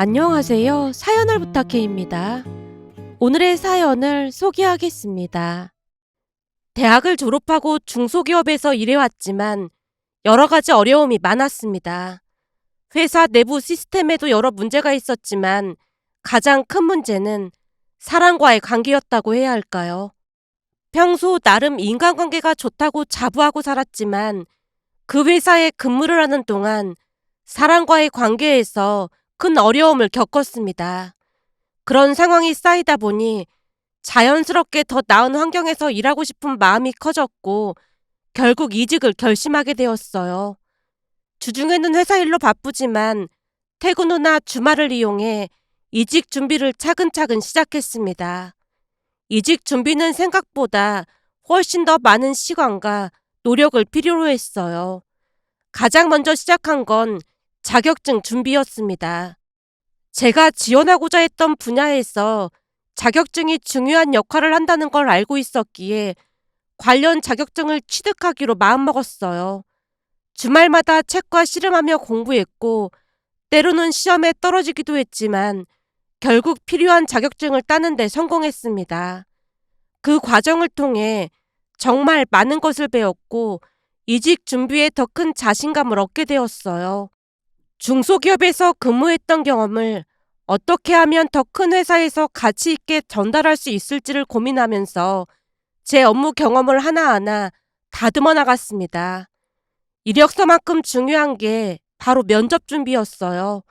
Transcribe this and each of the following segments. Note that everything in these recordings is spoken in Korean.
안녕하세요. 사연을 부탁해입니다. 오늘의 사연을 소개하겠습니다. 대학을 졸업하고 중소기업에서 일해왔지만 여러 가지 어려움이 많았습니다. 회사 내부 시스템에도 여러 문제가 있었지만 가장 큰 문제는 사람과의 관계였다고 해야 할까요? 평소 나름 인간관계가 좋다고 자부하고 살았지만 그 회사에 근무를 하는 동안 사람과의 관계에서 큰 어려움을 겪었습니다. 그런 상황이 쌓이다 보니 자연스럽게 더 나은 환경에서 일하고 싶은 마음이 커졌고 결국 이직을 결심하게 되었어요. 주중에는 회사 일로 바쁘지만 퇴근 후나 주말을 이용해 이직 준비를 차근차근 시작했습니다. 이직 준비는 생각보다 훨씬 더 많은 시간과 노력을 필요로 했어요. 가장 먼저 시작한 건 자격증 준비였습니다. 제가 지원하고자 했던 분야에서 자격증이 중요한 역할을 한다는 걸 알고 있었기에 관련 자격증을 취득하기로 마음먹었어요. 주말마다 책과 씨름하며 공부했고 때로는 시험에 떨어지기도 했지만 결국 필요한 자격증을 따는 데 성공했습니다. 그 과정을 통해 정말 많은 것을 배웠고 이직 준비에 더 큰 자신감을 얻게 되었어요. 중소기업에서 근무했던 경험을 어떻게 하면 더 큰 회사에서 가치 있게 전달할 수 있을지를 고민하면서 제 업무 경험을 하나하나 다듬어 나갔습니다. 이력서만큼 중요한 게 바로 면접 준비였어요.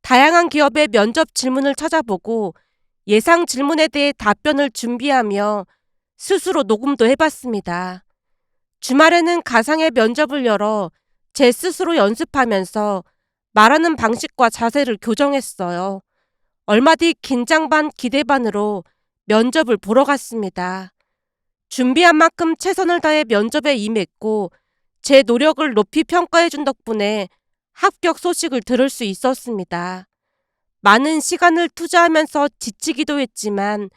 다양한 기업의 면접 질문을 찾아보고 예상 질문에 대해 답변을 준비하며 스스로 녹음도 해봤습니다. 주말에는 가상의 면접을 열어 제 스스로 연습하면서 말하는 방식과 자세를 교정했어요. 얼마 뒤 긴장 반 기대 반으로 면접을 보러 갔습니다. 준비한 만큼 최선을 다해 면접에 임했고 제 노력을 높이 평가해준 덕분에 합격 소식을 들을 수 있었습니다. 많은 시간을 투자하면서 지치기도 했지만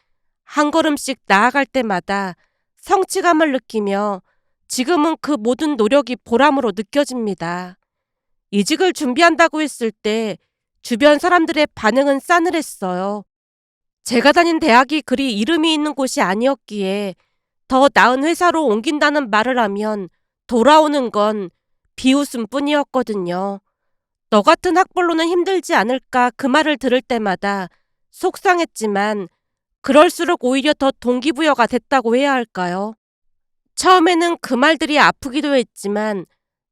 한 걸음씩 나아갈 때마다 성취감을 느끼며 지금은 그 모든 노력이 보람으로 느껴집니다. 이직을 준비한다고 했을 때 주변 사람들의 반응은 싸늘했어요. 제가 다닌 대학이 그리 이름이 있는 곳이 아니었기에 더 나은 회사로 옮긴다는 말을 하면 돌아오는 건 비웃음 뿐이었거든요. 너 같은 학벌로는 힘들지 않을까 그 말을 들을 때마다 속상했지만 그럴수록 오히려 더 동기부여가 됐다고 해야 할까요? 처음에는 그 말들이 아프기도 했지만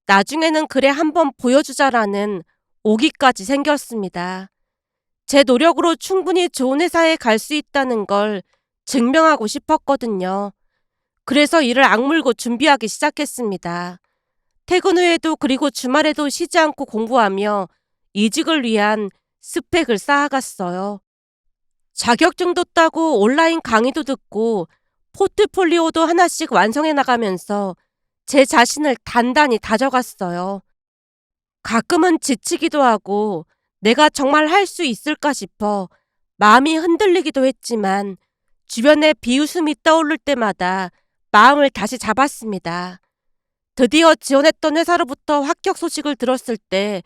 나중에는 그래 한번 보여주자라는 오기까지 생겼습니다. 제 노력으로 충분히 좋은 회사에 갈 수 있다는 걸 증명하고 싶었거든요. 그래서 일을 악물고 준비하기 시작했습니다. 퇴근 후에도 그리고 주말에도 쉬지 않고 공부하며 이직을 위한 스펙을 쌓아갔어요. 자격증도 따고 온라인 강의도 듣고 포트폴리오도 하나씩 완성해 나가면서 제 자신을 단단히 다져갔어요. 가끔은 지치기도 하고 내가 정말 할 수 있을까 싶어 마음이 흔들리기도 했지만 주변에 비웃음이 떠오를 때마다 마음을 다시 잡았습니다. 드디어 지원했던 회사로부터 합격 소식을 들었을 때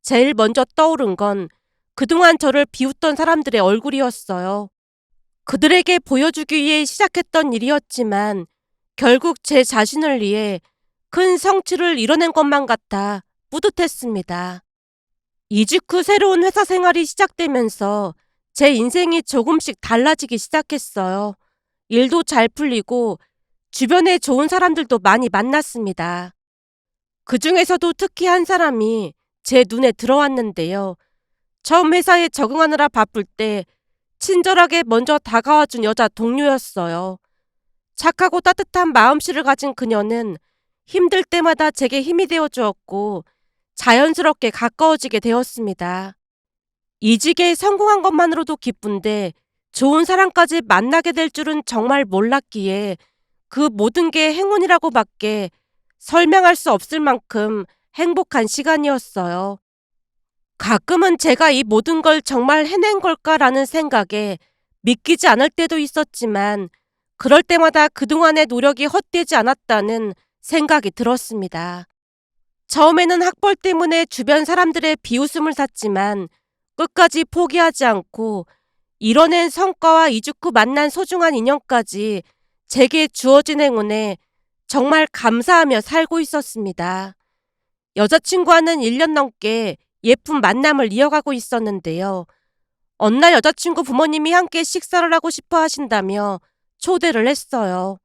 제일 먼저 떠오른 건 그동안 저를 비웃던 사람들의 얼굴이었어요. 그들에게 보여주기 위해 시작했던 일이었지만 결국 제 자신을 위해 큰 성취를 이뤄낸 것만 같아 뿌듯했습니다. 이직 후 새로운 회사 생활이 시작되면서 제 인생이 조금씩 달라지기 시작했어요. 일도 잘 풀리고 주변에 좋은 사람들도 많이 만났습니다. 그 중에서도 특히 한 사람이 제 눈에 들어왔는데요. 처음 회사에 적응하느라 바쁠 때 친절하게 먼저 다가와준 여자 동료였어요. 착하고 따뜻한 마음씨를 가진 그녀는 힘들 때마다 제게 힘이 되어 주었고 자연스럽게 가까워지게 되었습니다. 이직에 성공한 것만으로도 기쁜데 좋은 사람까지 만나게 될 줄은 정말 몰랐기에 그 모든 게 행운이라고밖에 설명할 수 없을 만큼 행복한 시간이었어요. 가끔은 제가 이 모든 걸 정말 해낸 걸까라는 생각에 믿기지 않을 때도 있었지만 그럴 때마다 그동안의 노력이 헛되지 않았다는 생각이 들었습니다. 처음에는 학벌 때문에 주변 사람들의 비웃음을 샀지만 끝까지 포기하지 않고 이뤄낸 성과와 이직 후 만난 소중한 인연까지 제게 주어진 행운에 정말 감사하며 살고 있었습니다. 여자친구와는 1년 넘게 예쁜 만남을 이어가고 있었는데요. 어느 날 여자친구 부모님이 함께 식사를 하고 싶어 하신다며 초대를 했어요.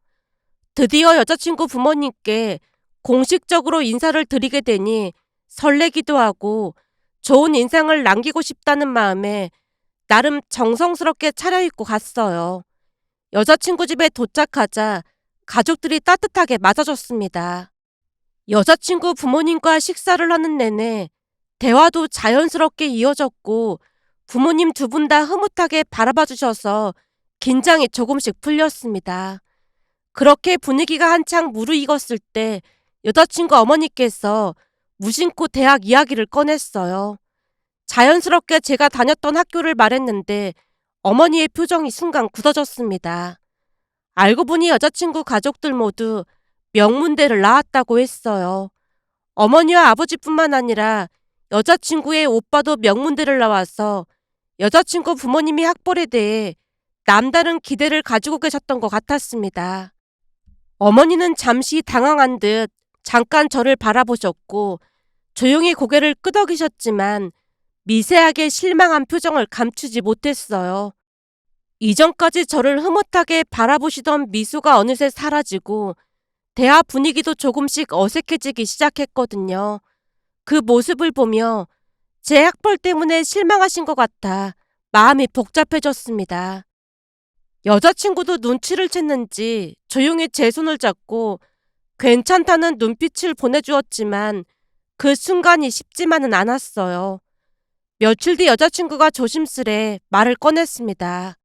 드디어 여자친구 부모님께 공식적으로 인사를 드리게 되니 설레기도 하고 좋은 인상을 남기고 싶다는 마음에 나름 정성스럽게 차려입고 갔어요. 여자친구 집에 도착하자 가족들이 따뜻하게 맞아줬습니다. 여자친구 부모님과 식사를 하는 내내 대화도 자연스럽게 이어졌고 부모님 두 분 다 흐뭇하게 바라봐 주셔서 긴장이 조금씩 풀렸습니다. 그렇게 분위기가 한창 무르익었을 때 여자친구 어머니께서 무심코 대학 이야기를 꺼냈어요. 자연스럽게 제가 다녔던 학교를 말했는데 어머니의 표정이 순간 굳어졌습니다. 알고 보니 여자친구 가족들 모두 명문대를 나왔다고 했어요. 어머니와 아버지뿐만 아니라 여자친구의 오빠도 명문대를 나와서 여자친구 부모님이 학벌에 대해 남다른 기대를 가지고 계셨던 것 같았습니다. 어머니는 잠시 당황한 듯 잠깐 저를 바라보셨고 조용히 고개를 끄덕이셨지만 미세하게 실망한 표정을 감추지 못했어요. 이전까지 저를 흐뭇하게 바라보시던 미소가 어느새 사라지고 대화 분위기도 조금씩 어색해지기 시작했거든요. 그 모습을 보며 제 학벌 때문에 실망하신 것 같아 마음이 복잡해졌습니다. 여자친구도 눈치를 챘는지 조용히 제 손을 잡고 괜찮다는 눈빛을 보내주었지만 그 순간이 쉽지만은 않았어요. 며칠 뒤 여자친구가 조심스레 말을 꺼냈습니다.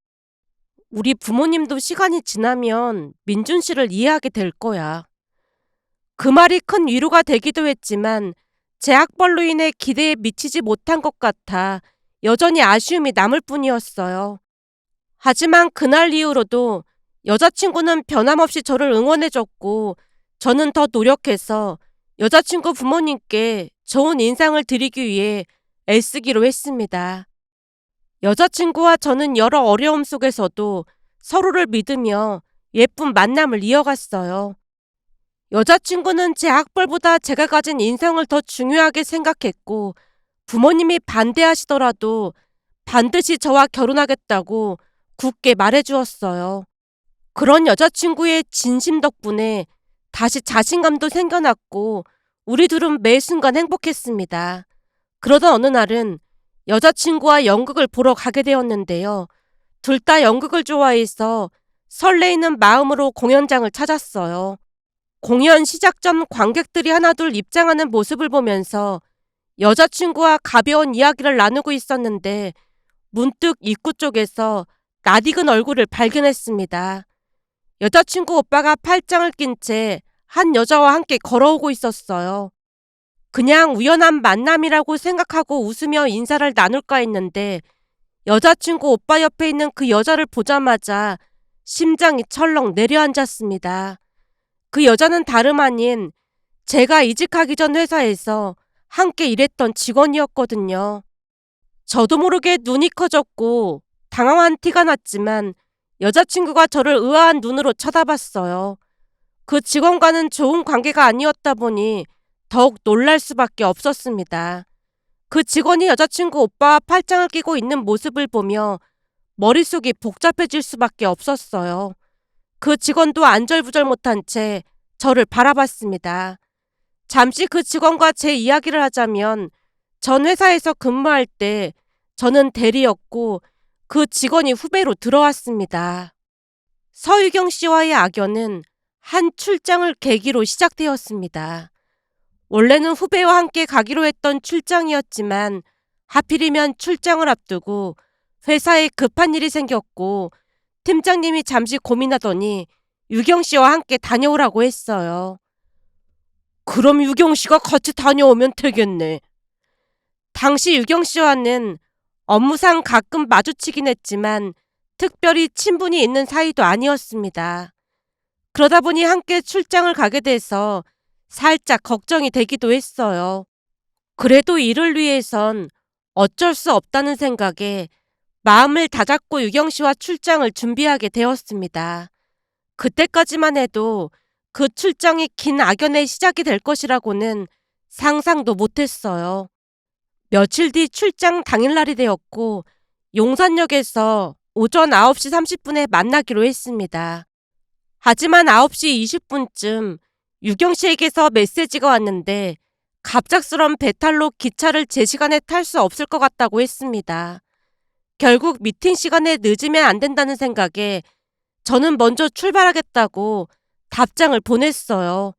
우리 부모님도 시간이 지나면 민준 씨를 이해하게 될 거야. 그 말이 큰 위로가 되기도 했지만 제 학벌로 인해 기대에 미치지 못한 것 같아 여전히 아쉬움이 남을 뿐이었어요. 하지만 그날 이후로도 여자친구는 변함없이 저를 응원해줬고 저는 더 노력해서 여자친구 부모님께 좋은 인상을 드리기 위해 애쓰기로 했습니다. 여자친구와 저는 여러 어려움 속에서도 서로를 믿으며 예쁜 만남을 이어갔어요. 여자친구는 제 학벌보다 제가 가진 인성을 더 중요하게 생각했고 부모님이 반대하시더라도 반드시 저와 결혼하겠다고 굳게 말해주었어요. 그런 여자친구의 진심 덕분에 다시 자신감도 생겨났고 우리 둘은 매 순간 행복했습니다. 그러던 어느 날은 여자친구와 연극을 보러 가게 되었는데요. 둘 다 연극을 좋아해서 설레이는 마음으로 공연장을 찾았어요. 공연 시작 전 관객들이 하나둘 입장하는 모습을 보면서 여자친구와 가벼운 이야기를 나누고 있었는데 문득 입구 쪽에서 낯익은 얼굴을 발견했습니다. 여자친구 오빠가 팔짱을 낀 채 한 여자와 함께 걸어오고 있었어요. 그냥 우연한 만남이라고 생각하고 웃으며 인사를 나눌까 했는데 여자친구 오빠 옆에 있는 그 여자를 보자마자 심장이 철렁 내려앉았습니다. 그 여자는 다름 아닌 제가 이직하기 전 회사에서 함께 일했던 직원이었거든요. 저도 모르게 눈이 커졌고 당황한 티가 났지만 여자친구가 저를 의아한 눈으로 쳐다봤어요. 그 직원과는 좋은 관계가 아니었다 보니 더욱 놀랄 수밖에 없었습니다. 그 직원이 여자친구 오빠와 팔짱을 끼고 있는 모습을 보며 머릿속이 복잡해질 수밖에 없었어요. 그 직원도 안절부절 못한 채 저를 바라봤습니다. 잠시 그 직원과 제 이야기를 하자면 전 회사에서 근무할 때 저는 대리였고 그 직원이 후배로 들어왔습니다. 서유경 씨와의 악연은 한 출장을 계기로 시작되었습니다. 원래는 후배와 함께 가기로 했던 출장이었지만 하필이면 출장을 앞두고 회사에 급한 일이 생겼고 팀장님이 잠시 고민하더니 유경 씨와 함께 다녀오라고 했어요. 그럼 유경 씨가 같이 다녀오면 되겠네. 당시 유경 씨와는 업무상 가끔 마주치긴 했지만 특별히 친분이 있는 사이도 아니었습니다. 그러다 보니 함께 출장을 가게 돼서 살짝 걱정이 되기도 했어요. 그래도 이를 위해선 어쩔 수 없다는 생각에 마음을 다잡고 유경 씨와 출장을 준비하게 되었습니다. 그때까지만 해도 그 출장이 긴 악연의 시작이 될 것이라고는 상상도 못했어요. 며칠 뒤 출장 당일날이 되었고 용산역에서 오전 9시 30분에 만나기로 했습니다. 하지만 9시 20분쯤 유경 씨에게서 메시지가 왔는데 갑작스런 배탈로 기차를 제 시간에 탈 수 없을 것 같다고 했습니다. 결국 미팅 시간에 늦으면 안 된다는 생각에 저는 먼저 출발하겠다고 답장을 보냈어요.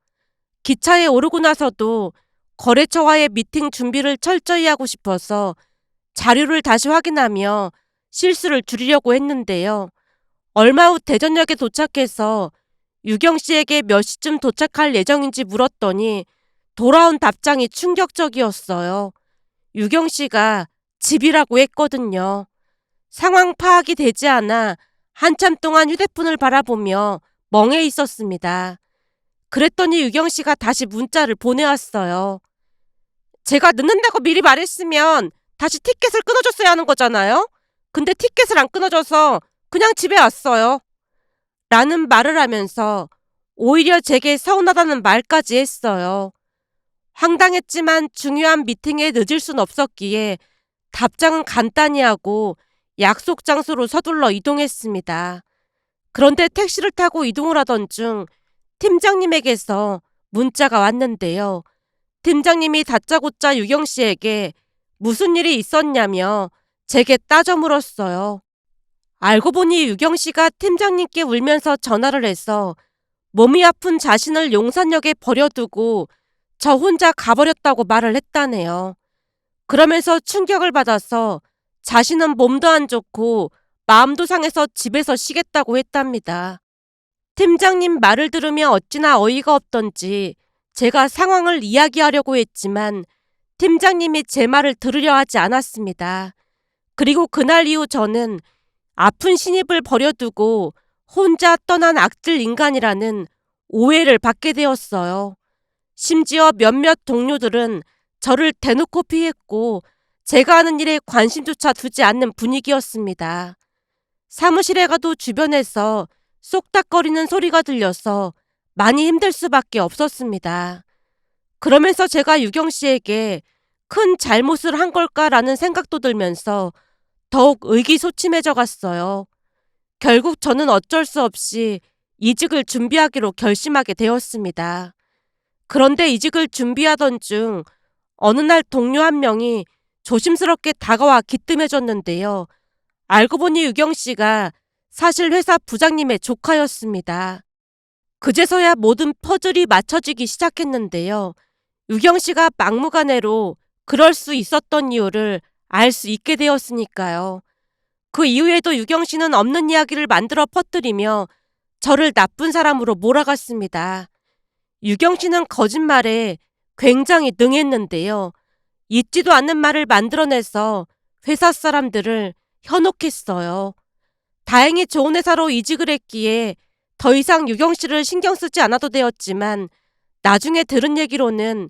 기차에 오르고 나서도 거래처와의 미팅 준비를 철저히 하고 싶어서 자료를 다시 확인하며 실수를 줄이려고 했는데요. 얼마 후 대전역에 도착해서 유경 씨에게 몇 시쯤 도착할 예정인지 물었더니 돌아온 답장이 충격적이었어요. 유경 씨가 집이라고 했거든요. 상황 파악이 되지 않아 한참 동안 휴대폰을 바라보며 멍해 있었습니다. 그랬더니 유경 씨가 다시 문자를 보내왔어요. 제가 늦는다고 미리 말했으면 다시 티켓을 끊어줬어야 하는 거잖아요. 근데 티켓을 안 끊어줘서 그냥 집에 왔어요. 라는 말을 하면서 오히려 제게 서운하다는 말까지 했어요. 황당했지만 중요한 미팅에 늦을 순 없었기에 답장은 간단히 하고 약속 장소로 서둘러 이동했습니다. 그런데 택시를 타고 이동을 하던 중 팀장님에게서 문자가 왔는데요. 팀장님이 다짜고짜 유경 씨에게 무슨 일이 있었냐며 제게 따져 물었어요. 알고 보니 유경 씨가 팀장님께 울면서 전화를 해서 몸이 아픈 자신을 용산역에 버려두고 저 혼자 가버렸다고 말을 했다네요. 그러면서 충격을 받아서 자신은 몸도 안 좋고 마음도 상해서 집에서 쉬겠다고 했답니다. 팀장님 말을 들으며 어찌나 어이가 없던지 제가 상황을 이야기하려고 했지만 팀장님이 제 말을 들으려 하지 않았습니다. 그리고 그날 이후 저는 아픈 신입을 버려두고 혼자 떠난 악질 인간이라는 오해를 받게 되었어요. 심지어 몇몇 동료들은 저를 대놓고 피했고 제가 하는 일에 관심조차 두지 않는 분위기였습니다. 사무실에 가도 주변에서 쏙닥거리는 소리가 들려서 많이 힘들 수밖에 없었습니다. 그러면서 제가 유경 씨에게 큰 잘못을 한 걸까라는 생각도 들면서 더욱 의기소침해져 갔어요. 결국 저는 어쩔 수 없이 이직을 준비하기로 결심하게 되었습니다. 그런데 이직을 준비하던 중 어느 날 동료 한 명이 조심스럽게 다가와 기뜸해줬는데요. 알고 보니 유경 씨가 사실 회사 부장님의 조카였습니다. 그제서야 모든 퍼즐이 맞춰지기 시작했는데요. 유경 씨가 막무가내로 그럴 수 있었던 이유를 알 수 있게 되었으니까요. 그 이후에도 유경 씨는 없는 이야기를 만들어 퍼뜨리며 저를 나쁜 사람으로 몰아갔습니다. 유경 씨는 거짓말에 굉장히 능했는데요. 있지도 않는 말을 만들어내서 회사 사람들을 현혹했어요. 다행히 좋은 회사로 이직을 했기에 더 이상 유경 씨를 신경 쓰지 않아도 되었지만 나중에 들은 얘기로는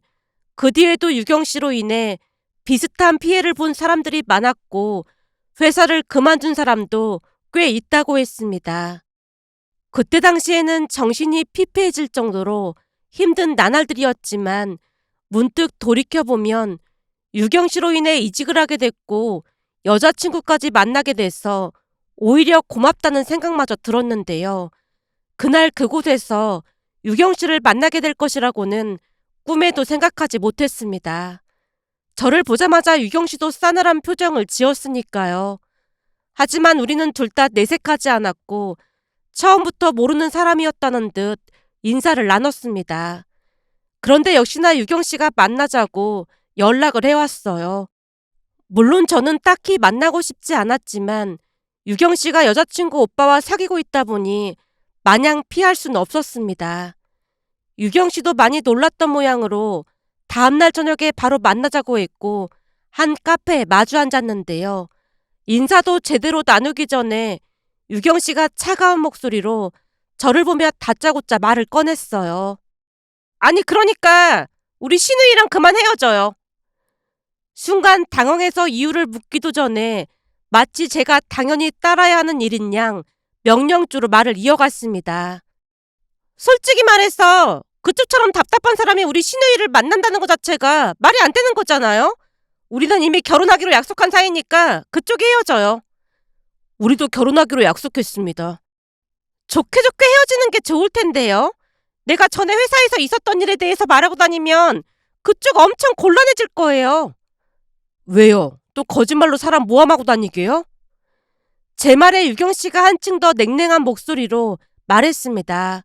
그 뒤에도 유경 씨로 인해 비슷한 피해를 본 사람들이 많았고 회사를 그만둔 사람도 꽤 있다고 했습니다. 그때 당시에는 정신이 피폐해질 정도로 힘든 나날들이었지만 문득 돌이켜보면 유경 씨로 인해 이직을 하게 됐고 여자친구까지 만나게 돼서 오히려 고맙다는 생각마저 들었는데요. 그날 그곳에서 유경 씨를 만나게 될 것이라고는 꿈에도 생각하지 못했습니다. 저를 보자마자 유경 씨도 싸늘한 표정을 지었으니까요. 하지만 우리는 둘 다 내색하지 않았고 처음부터 모르는 사람이었다는 듯 인사를 나눴습니다. 그런데 역시나 유경 씨가 만나자고 연락을 해왔어요. 물론 저는 딱히 만나고 싶지 않았지만 유경 씨가 여자친구 오빠와 사귀고 있다 보니 마냥 피할 수는 없었습니다. 유경 씨도 많이 놀랐던 모양으로 다음날 저녁에 바로 만나자고 했고 한 카페에 마주 앉았는데요. 인사도 제대로 나누기 전에 유경 씨가 차가운 목소리로 저를 보며 다짜고짜 말을 꺼냈어요. 아니 그러니까 우리 신우이랑 그만 헤어져요. 순간 당황해서 이유를 묻기도 전에 마치 제가 당연히 따라야 하는 일인 양 명령조로 말을 이어갔습니다. 솔직히 말해서 그쪽처럼 답답한 사람이 우리 신우이를 만난다는 것 자체가 말이 안 되는 거잖아요? 우리는 이미 결혼하기로 약속한 사이니까 그쪽이 헤어져요. 우리도 결혼하기로 약속했습니다. 좋게 좋게 헤어지는 게 좋을 텐데요. 내가 전에 회사에서 있었던 일에 대해서 말하고 다니면 그쪽 엄청 곤란해질 거예요. 왜요? 또 거짓말로 사람 모함하고 다니게요? 제 말에 유경 씨가 한층 더 냉랭한 목소리로 말했습니다.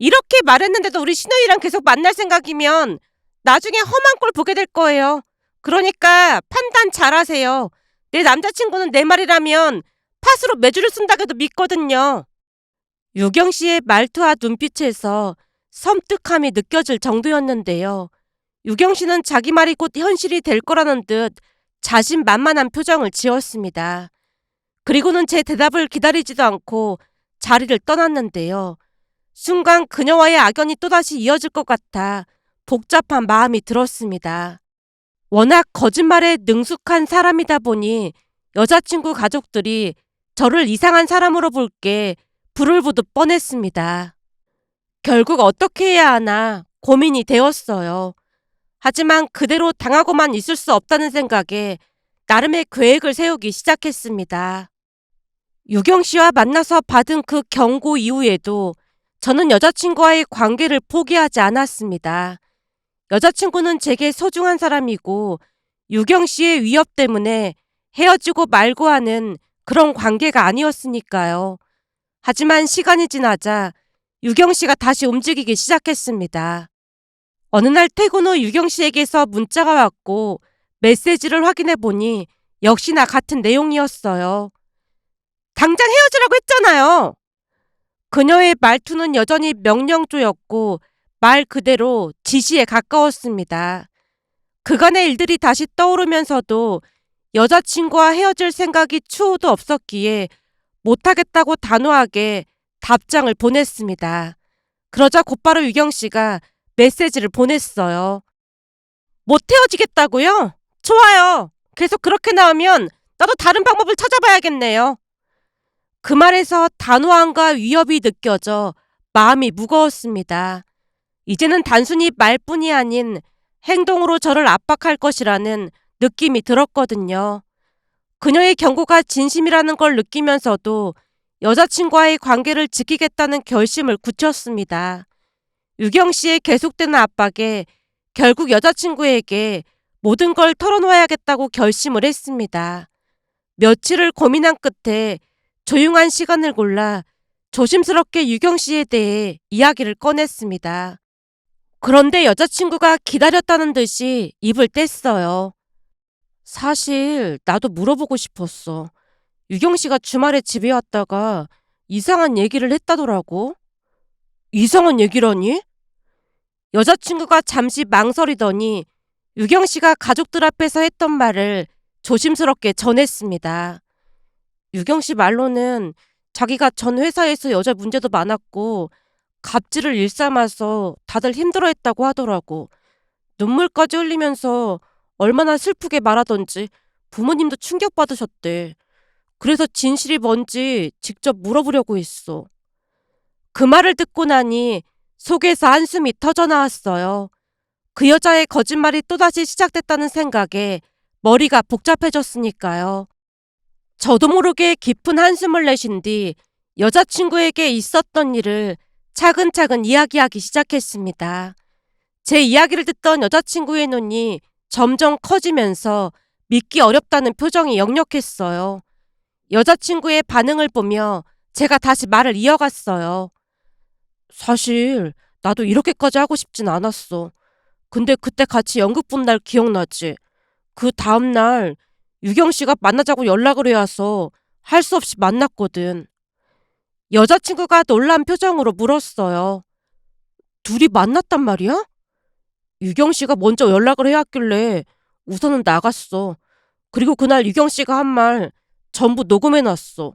이렇게 말했는데도 우리 신우이랑 계속 만날 생각이면 나중에 험한 꼴 보게 될 거예요. 그러니까 판단 잘하세요. 내 남자친구는 내 말이라면 팥으로 매주를 쓴다고 해도 믿거든요. 유경 씨의 말투와 눈빛에서 섬뜩함이 느껴질 정도였는데요. 유경 씨는 자기 말이 곧 현실이 될 거라는 듯 자신만만한 표정을 지었습니다. 그리고는 제 대답을 기다리지도 않고 자리를 떠났는데요. 순간 그녀와의 악연이 또다시 이어질 것 같아 복잡한 마음이 들었습니다. 워낙 거짓말에 능숙한 사람이다 보니 여자친구 가족들이 저를 이상한 사람으로 볼 게 불을 보듯 뻔했습니다. 결국 어떻게 해야 하나 고민이 되었어요. 하지만 그대로 당하고만 있을 수 없다는 생각에 나름의 계획을 세우기 시작했습니다. 유경 씨와 만나서 받은 그 경고 이후에도 저는 여자친구와의 관계를 포기하지 않았습니다. 여자친구는 제게 소중한 사람이고 유경 씨의 위협 때문에 헤어지고 말고 하는 그런 관계가 아니었으니까요. 하지만 시간이 지나자 유경 씨가 다시 움직이기 시작했습니다. 어느 날 퇴근 후 유경 씨에게서 문자가 왔고 메시지를 확인해 보니 역시나 같은 내용이었어요. 당장 헤어지라고 했잖아요. 그녀의 말투는 여전히 명령조였고 말 그대로 지시에 가까웠습니다. 그간의 일들이 다시 떠오르면서도 여자친구와 헤어질 생각이 추호도 없었기에 못하겠다고 단호하게 답장을 보냈습니다. 그러자 곧바로 유경 씨가 메시지를 보냈어요. 못 헤어지겠다고요? 좋아요. 계속 그렇게 나오면 나도 다른 방법을 찾아봐야겠네요. 그 말에서 단호함과 위협이 느껴져 마음이 무거웠습니다. 이제는 단순히 말뿐이 아닌 행동으로 저를 압박할 것이라는 느낌이 들었거든요. 그녀의 경고가 진심이라는 걸 느끼면서도 여자친구와의 관계를 지키겠다는 결심을 굳혔습니다. 유경 씨의 계속되는 압박에 결국 여자친구에게 모든 걸 털어놓아야겠다고 결심을 했습니다. 며칠을 고민한 끝에 조용한 시간을 골라 조심스럽게 유경 씨에 대해 이야기를 꺼냈습니다. 그런데 여자친구가 기다렸다는 듯이 입을 뗐어요. 사실 나도 물어보고 싶었어. 유경 씨가 주말에 집에 왔다가 이상한 얘기를 했다더라고. 이상한 얘기라니? 여자친구가 잠시 망설이더니 유경 씨가 가족들 앞에서 했던 말을 조심스럽게 전했습니다. 유경 씨 말로는 자기가 전 회사에서 여자 문제도 많았고 갑질을 일삼아서 다들 힘들어했다고 하더라고. 눈물까지 흘리면서 얼마나 슬프게 말하던지 부모님도 충격받으셨대. 그래서 진실이 뭔지 직접 물어보려고 했어. 그 말을 듣고 나니 속에서 한숨이 터져나왔어요. 그 여자의 거짓말이 또다시 시작됐다는 생각에 머리가 복잡해졌으니까요. 저도 모르게 깊은 한숨을 내쉰 뒤 여자친구에게 있었던 일을 차근차근 이야기하기 시작했습니다. 제 이야기를 듣던 여자친구의 눈이 점점 커지면서 믿기 어렵다는 표정이 역력했어요. 여자친구의 반응을 보며 제가 다시 말을 이어갔어요. 사실 나도 이렇게까지 하고 싶진 않았어. 근데 그때 같이 연극 본 날 기억나지? 그 다음날 유경 씨가 만나자고 연락을 해와서 할 수 없이 만났거든. 여자친구가 놀란 표정으로 물었어요. 둘이 만났단 말이야? 유경 씨가 먼저 연락을 해왔길래 우선은 나갔어. 그리고 그날 유경 씨가 한 말 전부 녹음해놨어.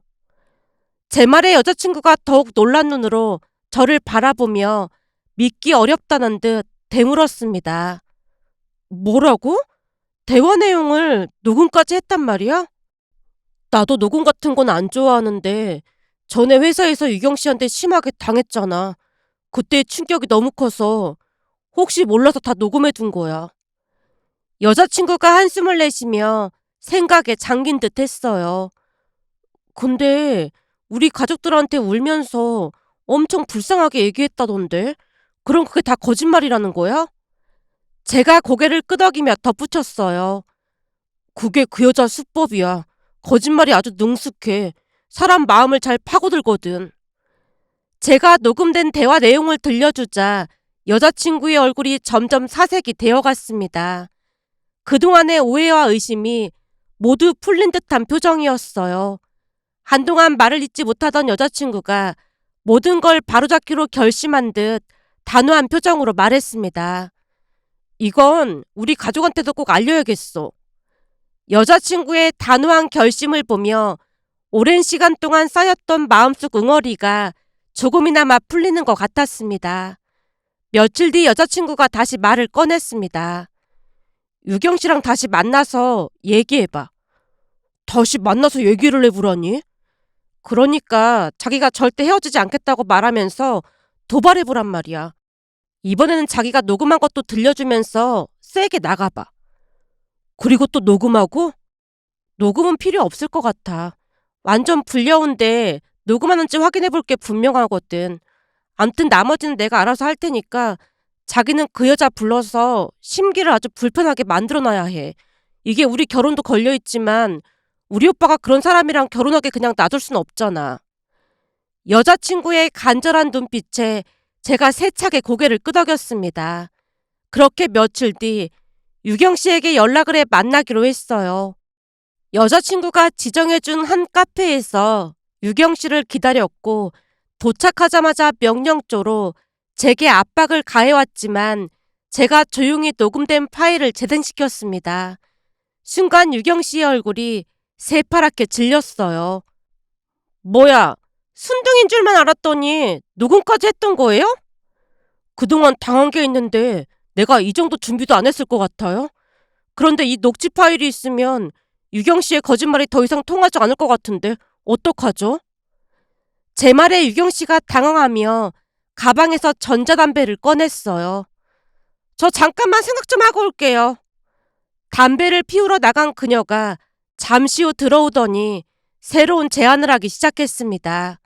제 말에 여자친구가 더욱 놀란 눈으로 저를 바라보며 믿기 어렵다는 듯 되물었습니다. 뭐라고? 대화 내용을 녹음까지 했단 말이야? 나도 녹음 같은 건 안 좋아하는데 전에 회사에서 유경 씨한테 심하게 당했잖아. 그때 충격이 너무 커서 혹시 몰라서 다 녹음해 둔 거야. 여자친구가 한숨을 내쉬며 생각에 잠긴 듯 했어요. 근데 우리 가족들한테 울면서 엄청 불쌍하게 얘기했다던데? 그럼 그게 다 거짓말이라는 거야? 제가 고개를 끄덕이며 덧붙였어요. 그게 그 여자 수법이야. 거짓말이 아주 능숙해. 사람 마음을 잘 파고들거든. 제가 녹음된 대화 내용을 들려주자 여자친구의 얼굴이 점점 사색이 되어갔습니다. 그동안의 오해와 의심이 모두 풀린 듯한 표정이었어요. 한동안 말을 잇지 못하던 여자친구가 모든 걸 바로잡기로 결심한 듯 단호한 표정으로 말했습니다. 이건 우리 가족한테도 꼭 알려야겠어. 여자친구의 단호한 결심을 보며 오랜 시간 동안 쌓였던 마음속 응어리가 조금이나마 풀리는 것 같았습니다. 며칠 뒤 여자친구가 다시 말을 꺼냈습니다. 유경 씨랑 다시 만나서 얘기해봐. 다시 만나서 얘기를 해보라니? 그러니까 자기가 절대 헤어지지 않겠다고 말하면서 도발해보란 말이야. 이번에는 자기가 녹음한 것도 들려주면서 세게 나가봐. 그리고 또 녹음하고? 녹음은 필요 없을 것 같아. 완전 불려운데 녹음하는지 확인해볼 게 분명하거든. 암튼 나머지는 내가 알아서 할 테니까 자기는 그 여자 불러서 심기를 아주 불편하게 만들어놔야 해. 이게 우리 결혼도 걸려있지만 우리 오빠가 그런 사람이랑 결혼하게 그냥 놔둘 순 없잖아. 여자친구의 간절한 눈빛에 제가 세차게 고개를 끄덕였습니다. 그렇게 며칠 뒤 유경 씨에게 연락을 해 만나기로 했어요. 여자친구가 지정해준 한 카페에서 유경 씨를 기다렸고 도착하자마자 명령조로 제게 압박을 가해왔지만 제가 조용히 녹음된 파일을 재생시켰습니다. 순간 유경 씨의 얼굴이 새파랗게 질렸어요. 뭐야, 순둥인 줄만 알았더니 녹음까지 했던 거예요? 그동안 당한 게 있는데 내가 이 정도 준비도 안 했을 것 같아요. 그런데 이 녹취 파일이 있으면 유경 씨의 거짓말이 더 이상 통하지 않을 것 같은데 어떡하죠? 제 말에 유경 씨가 당황하며 가방에서 전자담배를 꺼냈어요. 저 잠깐만 생각 좀 하고 올게요. 담배를 피우러 나간 그녀가 잠시 후 들어오더니 새로운 제안을 하기 시작했습니다.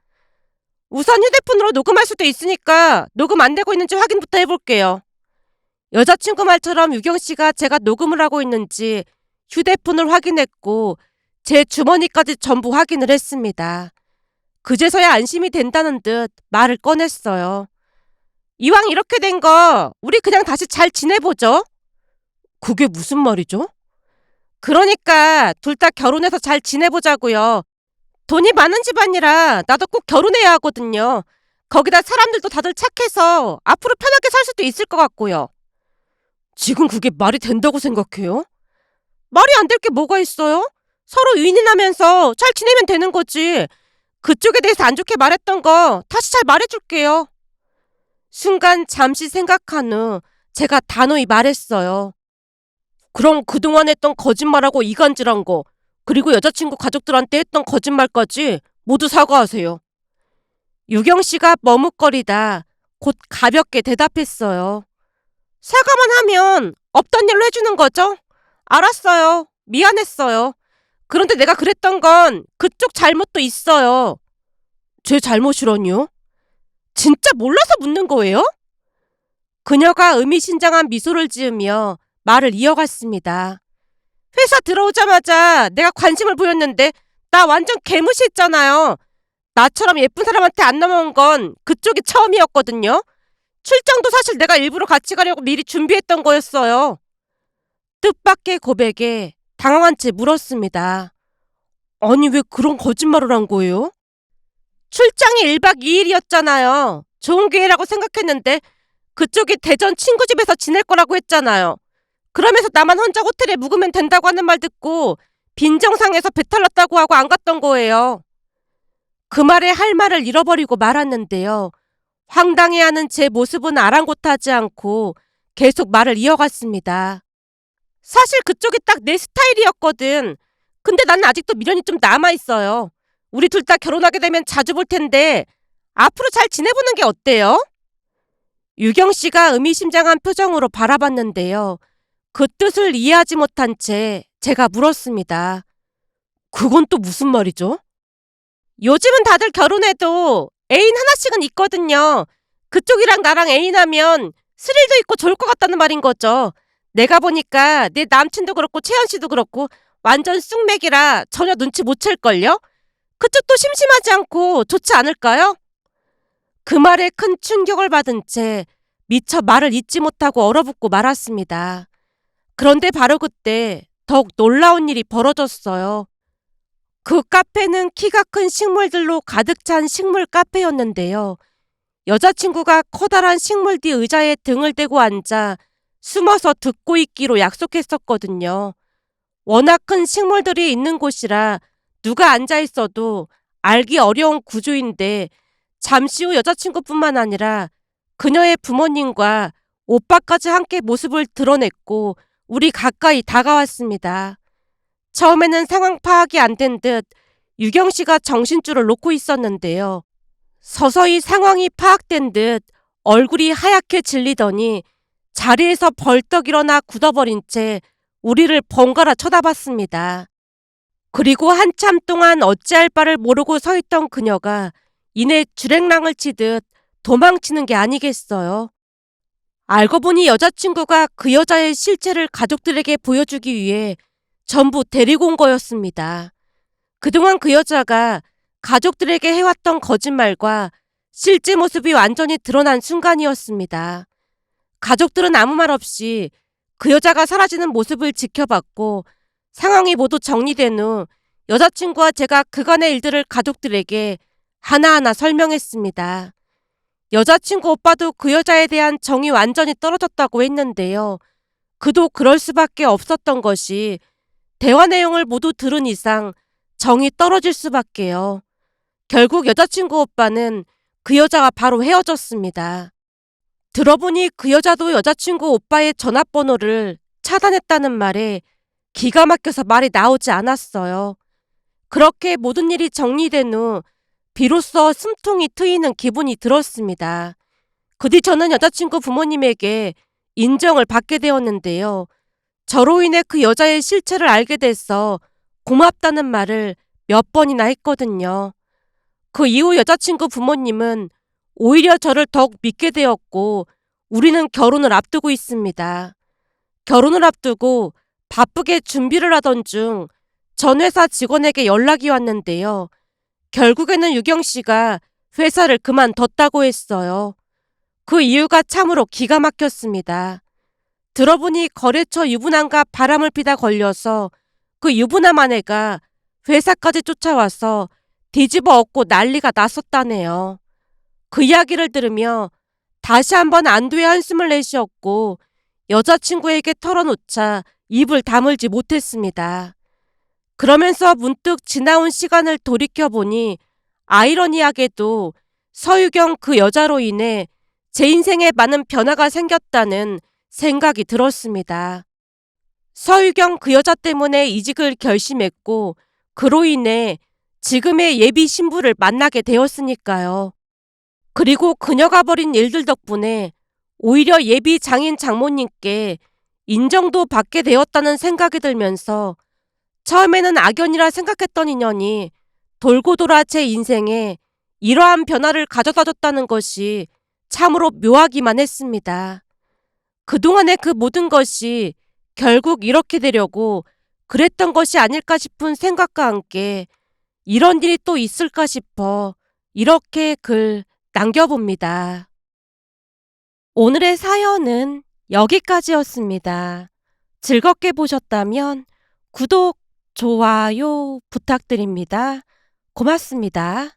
우선 휴대폰으로 녹음할 수도 있으니까 녹음 안 되고 있는지 확인부터 해볼게요. 여자친구 말처럼 유경 씨가 제가 녹음을 하고 있는지 휴대폰을 확인했고 제 주머니까지 전부 확인을 했습니다. 그제서야 안심이 된다는 듯 말을 꺼냈어요. 이왕 이렇게 된 거 우리 그냥 다시 잘 지내보죠. 그게 무슨 말이죠? 그러니까 둘 다 결혼해서 잘 지내보자고요. 돈이 많은 집안이라 나도 꼭 결혼해야 하거든요. 거기다 사람들도 다들 착해서 앞으로 편하게 살 수도 있을 것 같고요. 지금 그게 말이 된다고 생각해요? 말이 안 될 게 뭐가 있어요? 서로 윈윈하면서 잘 지내면 되는 거지. 그쪽에 대해서 안 좋게 말했던 거 다시 잘 말해줄게요. 순간 잠시 생각한 후 제가 단호히 말했어요. 그럼 그동안 했던 거짓말하고 이간질한 거, 그리고 여자친구 가족들한테 했던 거짓말까지 모두 사과하세요. 유경 씨가 머뭇거리다 곧 가볍게 대답했어요. 사과만 하면 없던 일로 해주는 거죠? 알았어요. 미안했어요. 그런데 내가 그랬던 건 그쪽 잘못도 있어요. 제 잘못이라니요? 진짜 몰라서 묻는 거예요? 그녀가 의미심장한 미소를 지으며 말을 이어갔습니다. 회사 들어오자마자 내가 관심을 보였는데 나 완전 개무시했잖아요. 나처럼 예쁜 사람한테 안 넘어온 건 그쪽이 처음이었거든요. 출장도 사실 내가 일부러 같이 가려고 미리 준비했던 거였어요. 뜻밖의 고백에 당황한 채 물었습니다. 아니 왜 그런 거짓말을 한 거예요? 출장이 1박 2일이었잖아요. 좋은 기회라고 생각했는데 그쪽이 대전 친구 집에서 지낼 거라고 했잖아요. 그러면서 나만 혼자 호텔에 묵으면 된다고 하는 말 듣고 빈정상해서 배탈 났다고 하고 안 갔던 거예요. 그 말에 할 말을 잃어버리고 말았는데요. 황당해하는 제 모습은 아랑곳하지 않고 계속 말을 이어갔습니다. 사실 그쪽이 딱 내 스타일이었거든. 근데 나는 아직도 미련이 좀 남아있어요. 우리 둘 다 결혼하게 되면 자주 볼 텐데 앞으로 잘 지내보는 게 어때요? 유경 씨가 의미심장한 표정으로 바라봤는데요. 그 뜻을 이해하지 못한 채 제가 물었습니다. 그건 또 무슨 말이죠? 요즘은 다들 결혼해도 애인 하나씩은 있거든요. 그쪽이랑 나랑 애인하면 스릴도 있고 좋을 것 같다는 말인 거죠. 내가 보니까 내 남친도 그렇고 채연 씨도 그렇고 완전 쑥맥이라 전혀 눈치 못 챌걸요? 그쪽도 심심하지 않고 좋지 않을까요? 그 말에 큰 충격을 받은 채 미처 말을 잇지 못하고 얼어붙고 말았습니다. 그런데 바로 그때 더욱 놀라운 일이 벌어졌어요. 그 카페는 키가 큰 식물들로 가득 찬 식물 카페였는데요. 여자친구가 커다란 식물 뒤 의자에 등을 대고 앉아 숨어서 듣고 있기로 약속했었거든요. 워낙 큰 식물들이 있는 곳이라 누가 앉아 있어도 알기 어려운 구조인데 잠시 후 여자친구뿐만 아니라 그녀의 부모님과 오빠까지 함께 모습을 드러냈고 우리 가까이 다가왔습니다. 처음에는 상황 파악이 안 된 듯 유경 씨가 정신줄을 놓고 있었는데요. 서서히 상황이 파악된 듯 얼굴이 하얗게 질리더니 자리에서 벌떡 일어나 굳어버린 채 우리를 번갈아 쳐다봤습니다. 그리고 한참 동안 어찌할 바를 모르고 서 있던 그녀가 이내 주랭랑을 치듯 도망치는 게 아니겠어요. 알고 보니 여자친구가 그 여자의 실체를 가족들에게 보여주기 위해 전부 데리고 온 거였습니다. 그동안 그 여자가 가족들에게 해왔던 거짓말과 실제 모습이 완전히 드러난 순간이었습니다. 가족들은 아무 말 없이 그 여자가 사라지는 모습을 지켜봤고 상황이 모두 정리된 후 여자친구와 제가 그간의 일들을 가족들에게 하나하나 설명했습니다. 여자친구 오빠도 그 여자에 대한 정이 완전히 떨어졌다고 했는데요. 그도 그럴 수밖에 없었던 것이 대화 내용을 모두 들은 이상 정이 떨어질 수밖에요. 결국 여자친구 오빠는 그 여자와 바로 헤어졌습니다. 들어보니 그 여자도 여자친구 오빠의 전화번호를 차단했다는 말에 기가 막혀서 말이 나오지 않았어요. 그렇게 모든 일이 정리된 후 비로소 숨통이 트이는 기분이 들었습니다. 그 뒤 저는 여자친구 부모님에게 인정을 받게 되었는데요. 저로 인해 그 여자의 실체를 알게 돼서 고맙다는 말을 몇 번이나 했거든요. 그 이후 여자친구 부모님은 오히려 저를 더욱 믿게 되었고 우리는 결혼을 앞두고 있습니다. 결혼을 앞두고 바쁘게 준비를 하던 중 전 회사 직원에게 연락이 왔는데요. 결국에는 유경 씨가 회사를 그만뒀다고 했어요. 그 이유가 참으로 기가 막혔습니다. 들어보니 거래처 유부남과 바람을 피다 걸려서 그 유부남 아내가 회사까지 쫓아와서 뒤집어 엎고 난리가 났었다네요. 그 이야기를 들으며 다시 한번 안도의 한숨을 내쉬었고 여자친구에게 털어놓자 입을 다물지 못했습니다. 그러면서 문득 지나온 시간을 돌이켜보니 아이러니하게도 서유경 그 여자로 인해 제 인생에 많은 변화가 생겼다는 생각이 들었습니다. 서유경 그 여자 때문에 이직을 결심했고 그로 인해 지금의 예비 신부를 만나게 되었으니까요. 그리고 그녀가 벌인 일들 덕분에 오히려 예비 장인 장모님께 인정도 받게 되었다는 생각이 들면서 처음에는 악연이라 생각했던 인연이 돌고 돌아 제 인생에 이러한 변화를 가져다줬다는 것이 참으로 묘하기만 했습니다. 그동안의 그 모든 것이 결국 이렇게 되려고 그랬던 것이 아닐까 싶은 생각과 함께 이런 일이 또 있을까 싶어 이렇게 글 남겨봅니다. 오늘의 사연은 여기까지였습니다. 즐겁게 보셨다면 구독, 좋아요 부탁드립니다. 고맙습니다.